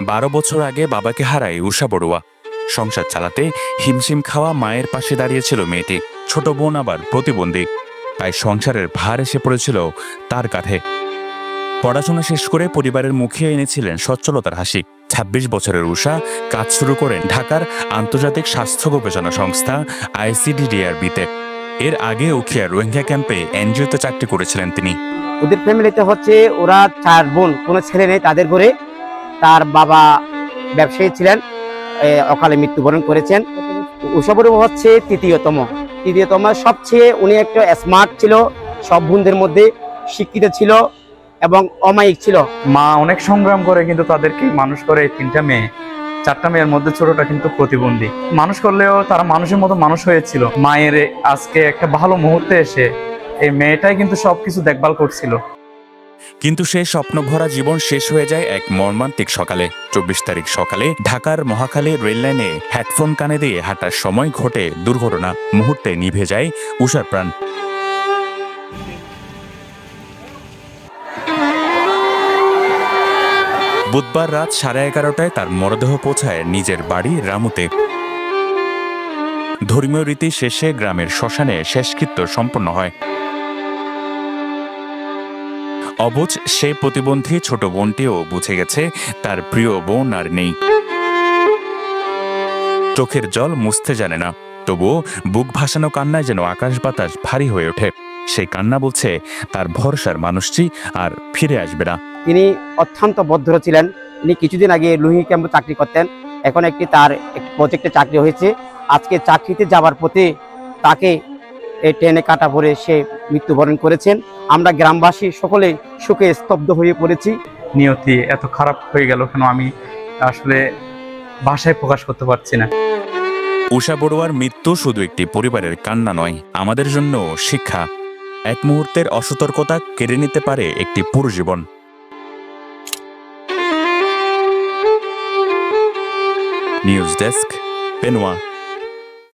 12 বছর আগে বাবাকে হারায় উষা বড়ুয়া। সংসার চালাতে হিমশিম খাওয়া মায়ের পাশে দাঁড়িয়েছিল মেয়েটি। ছোট বোন আবার প্রতিবন্ধী, তাই সংসারের ভার এসে পড়েছিল তার কাঁধে। পড়াশোনা শেষ করে পরিবারের মুখে এনেছিলেন সচ্ছলতার হাসি। 26 বছরের উষা কাজ শুরু করেন ঢাকার আন্তর্জাতিক স্বাস্থ্য গবেষণা সংস্থা ICDDRB-তে। এর আগে উখিয়া রোহিঙ্গা ক্যাম্পে এনজিওতে চাকরি করেছিলেন তিনি। ওদের ফ্যামিলিতে হচ্ছে ওরা 4 বোন, কোনো ছেলে নেই তাদের ঘরে। তার বাবা ব্যবসায়ী ছিলেন, অকালে মৃত্যুবরণ করেছেন। উষা বড়ুয়া হচ্ছে তৃতীয়তম। সবচেয়ে উনি একটা স্মার্ট ছিল, সব বোনদের মধ্যে শিক্ষিত ছিল এবং অমায়িক ছিল। মা অনেক সংগ্রাম করে কিন্তু তাদেরকে মানুষ করে। 3টা মেয়ে, 4টা মেয়ের মধ্যে ছোটটা কিন্তু প্রতিবন্ধী। মানুষ করলেও তারা মানুষের মতো মানুষ হয়েছিল। মায়ের আজকে একটা ভালো মুহূর্তে এসে এই মেয়েটাই কিন্তু সবকিছু দেখভাল করছিল। কিন্তু সেই স্বপ্নভরা জীবন শেষ হয়ে যায় এক মর্মান্তিক সকালে। 24 তারিখ সকালে ঢাকার মহাখালী রেললাইনে হেডফোন কানে দিয়ে হাঁটার সময় ঘটে দুর্ঘটনা। মুহূর্তে নিভে যায় উষার প্রাণ। বুধবার রাত 11:30টায় তার মরদেহ পৌঁছায় নিজের বাড়ি রামুতে। ধর্মীয় রীতি শেষে গ্রামের শ্মশানে শেষকৃত্য সম্পন্ন হয়। অবুঝ সেই প্রতিবন্ধী ছোট বোনটিও বুঝে গেছে তার প্রিয় বোন আর নেই। চোখের জল মুছতে জানে না, তবুও বুক ভাসানো কান্নায় যেন আকাশ বাতাস ভারী হয়ে ওঠে। সেই কান্না বলছে তার ভরসার মানুষটি আর ফিরে আসবে না। তিনি অত্যন্ত ভদ্র ছিলেন। তিনি কিছুদিন আগে রোহিঙ্গা ক্যাম্পে চাকরি করতেন, এখন তার একটি প্রজেক্টে চাকরি হয়েছে। আজকে চাকরিতে যাবার পথে তাকে এই ট্রেনে কাটা পড়ে সে মৃত্যুবরণ করেছেন। আমরা গ্রামবাসী সকলে শোকে স্তব্ধ হয়ে পড়েছি। নিয়তি এত খারাপ হয়ে গেল কেন, আমি আসলে ভাষায় প্রকাশ করতে পারছি না। উষা বড়ুয়ার মৃত্যু শুধু একটি পরিবারের কান্না নয়, আমাদের জন্য শিক্ষা। এক মুহূর্তের অসতর্কতা কেড়ে নিতে পারে একটি পুরো জীবন। News desk, Penowa.